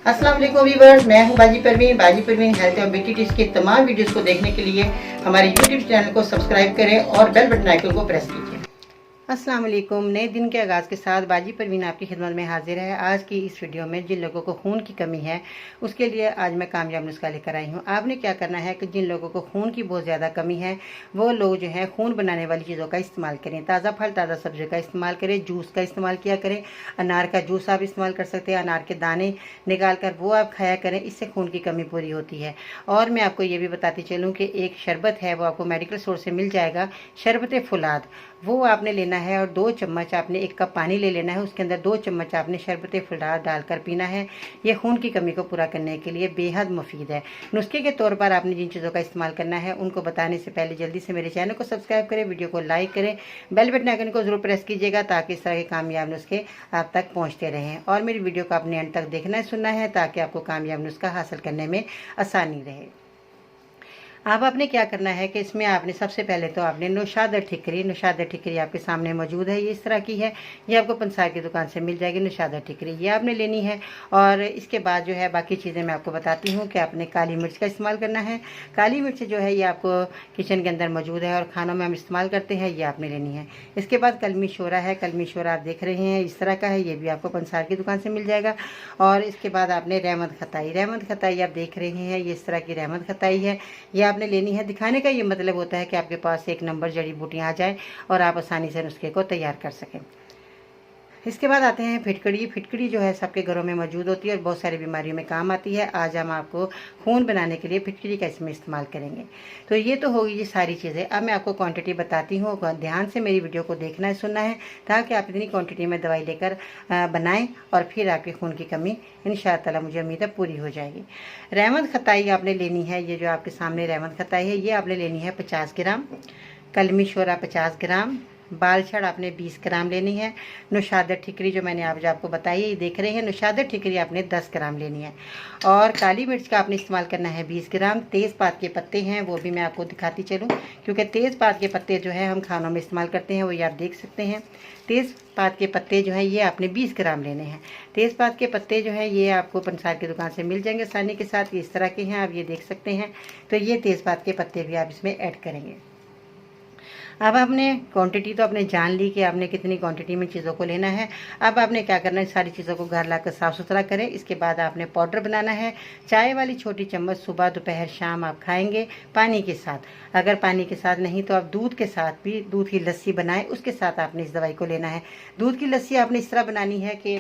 अस्सलाम वालेकुम व्यूअर्स, मैं हूं बाजी परवीन हेल्थ और ब्यूटी टिप्स के तमाम वीडियोस को देखने के लिए हमारे यूट्यूब चैनल को सब्सक्राइब करें और बेल बटन आइकन को प्रेस कीजिए। अस्सलाम वालेकुम। नए दिन के आगाज़ के साथ बाजी परवीन आपकी खिदमत में हाजिर है। आज की इस वीडियो में जिन लोगों को खून की कमी है उसके लिए आज मैं कामयाब नुस्खा लेकर आई हूँ। आपने क्या करना है कि जिन लोगों को खून की बहुत ज़्यादा कमी है वो लोग जो है खून बनाने वाली चीज़ों का इस्तेमाल करें। ताज़ा फल ताज़ा सब्जी का इस्तेमाल करें, जूस का इस्तेमाल किया करें। अनार का जूस आप इस्तेमाल कर सकते हैं, अनार के दाने निकाल कर वो आप खाया करें, इससे खून की कमी पूरी होती है। और मैं आपको ये भी बताती चलूँ कि एक शरबत है वो आपको मेडिकल स्टोर से मिल जाएगा, शरबत फुलाद, वो आपने लेना है और 2 चम्मच आपने 1 कप पानी ले लेना है, उसके अंदर 2 चम्मच आपने शरबत फुलाद डालकर पीना है। ये खून की कमी को पूरा करने के लिए बेहद मुफीद है। नुस्खे के तौर पर आपने जिन चीज़ों का इस्तेमाल करना है उनको बताने से पहले जल्दी से मेरे चैनल को सब्सक्राइब करें, वीडियो को लाइक करें, बेल बटन आइकन को जरूर प्रेस कीजिएगा ताकि इस तरह के कामयाब नुस्खे आप तक पहुँचते रहें। और मेरी वीडियो को आपने अंत तक देखना है, सुनना है ताकि आपको कामयाब नुस्खा हासिल करने में आसानी रहे। अब आपने क्या करना है कि इसमें आपने सबसे पहले तो आपने नौशाद ठिकरी आपके सामने मौजूद है, ये इस तरह की है, ये आपको पंसार की दुकान से मिल जाएगी। नौशाद ठिकरी ये आपने लेनी है। और इसके बाद जो है बाकी चीज़ें मैं आपको बताती हूँ कि आपने काली मिर्च का इस्तेमाल करना है। काली मिर्च जो है ये आपको किचन के अंदर मौजूद है और खानों में हम इस्तेमाल करते हैं, ये आपने लेनी है। इसके बाद कलमी शोरा है, कलमी शोरा आप देख रहे हैं इस तरह का है, ये भी आपको पंसार की दुकान से मिल जाएगा। और इसके बाद आपने रहमत खताई आप देख रहे हैं, ये इस तरह की रहमत खताई है, ये आपने लेनी है। दिखाने का ये मतलब होता है कि आपके पास एक नंबर जड़ी बूटियाँ आ जाए और आप आसानी से नुस्खे को तैयार कर सकें। इसके बाद आते हैं फिटकड़ी जो है सबके घरों में मौजूद होती है और बहुत सारी बीमारियों में काम आती है। आज हम आपको खून बनाने के लिए फिटकड़ी का इसमें इस्तेमाल करेंगे। तो ये तो होगी ये सारी चीज़ें। अब मैं आपको क्वांटिटी बताती हूँ, ध्यान से मेरी वीडियो को देखना है, सुनना है, ताकि आप इतनी क्वांटिटी में दवाई लेकर बनाएं और फिर आपकी खून की कमी इंशाअल्लाह मुझे उम्मीद है पूरी हो जाएगी। रहमत खताई आपने लेनी है, ये जो आपके सामने रहमत खताई है ये आपने लेनी है 50 ग्राम, कलमी शोरा 50 ग्राम, बाल छड़ आपने 20 ग्राम लेनी है। नौशाद ठिकरी जो मैंने आज आपको बताई है, ये देख रहे हैं, नौशाद ठिकरी आपने 10 ग्राम लेनी है। और काली मिर्च का आपने इस्तेमाल करना है 20 ग्राम। तेज़पात के पत्ते हैं वो भी मैं आपको दिखाती चलूँ, क्योंकि तेज़पात के पत्ते जो है हम खानों में इस्तेमाल करते हैं, वो ये आप देख सकते हैं। तेज़पात के पत्ते जो हैं ये आपने 20 ग्राम लेने हैं। तेज़पात के पत्ते जो हैं ये आपको पंसार की दुकान से मिल जाएंगे आसानी के साथ, इस तरह के हैं, आप ये देख सकते हैं। तो ये तेज़पात के पत्ते भी आप इसमें ऐड करेंगे। अब आपने क्वांटिटी तो आपने जान ली कि आपने कितनी क्वांटिटी में चीज़ों को लेना है। अब आपने क्या करना है, सारी चीज़ों को घर लाकर साफ़ सुथरा करें। इसके बाद आपने पाउडर बनाना है। चाय वाली छोटी चम्मच सुबह दोपहर शाम आप खाएंगे पानी के साथ। अगर पानी के साथ नहीं तो आप दूध के साथ भी, दूध की लस्सी बनाएं, उसके साथ आपने इस दवाई को लेना है। दूध की लस्सी आपने इस तरह बनानी है कि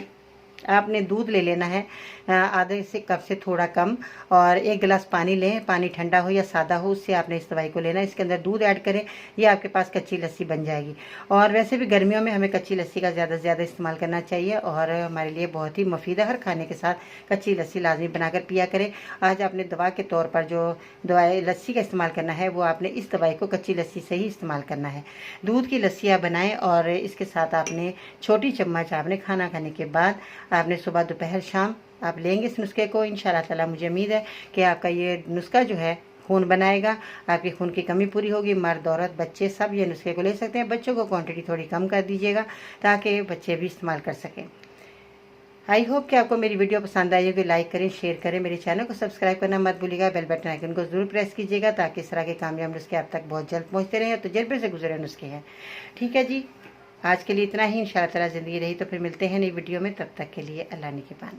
आपने दूध ले लेना है आधे से कप से थोड़ा कम, और 1 गिलास पानी लें, पानी ठंडा हो या सादा हो, उससे आपने इस दवाई को लेना है। इसके अंदर दूध ऐड करें, ये आपके पास कच्ची लस्सी बन जाएगी। और वैसे भी गर्मियों में हमें कच्ची लस्सी का ज़्यादा से ज़्यादा इस्तेमाल करना चाहिए और हमारे लिए बहुत ही मुफीद है। हर खाने के साथ कच्ची लस्सी लाजमी बनाकर पिया करें। आज आपने दवा के तौर पर जो दवाई लस्सी का इस्तेमाल करना है वो आपने इस दवाई को कच्ची लस्सी से ही इस्तेमाल करना है। दूध की लस्सी आप बनाएँ और इसके साथ आपने छोटी चम्मच आपने खाना खाने के बाद आपने सुबह दोपहर शाम आप लेंगे इस नुस्खे को। इंशाअल्लाह ताला मुझे उम्मीद है कि आपका ये नुस्खा जो है खून बनाएगा, आपकी खून की कमी पूरी होगी। मर्द औरत बच्चे सब ये नुस्खे को ले सकते हैं। बच्चों को क्वांटिटी थोड़ी कम कर दीजिएगा ताकि बच्चे भी इस्तेमाल कर सकें। आई होप कि आपको मेरी वीडियो पसंद आई होगी। लाइक करें, शेयर करें, मेरे चैनल को सब्सक्राइब करना मत भूलिएगा। बेल बटन आइकन को जरूर प्रेस कीजिएगा ताकि इस तरह के कामयाब नुस्खे आप तक बहुत जल्द पहुँचते रहें। तजुर्बे से गुजरे नुस्खे हैं। ठीक है जी, आज के लिए इतना ही। इंशाअल्लाह ताला ज़िंदगी रही तो फिर मिलते हैं नई वीडियो में, तब तक के लिए अल्लाह निगहबान।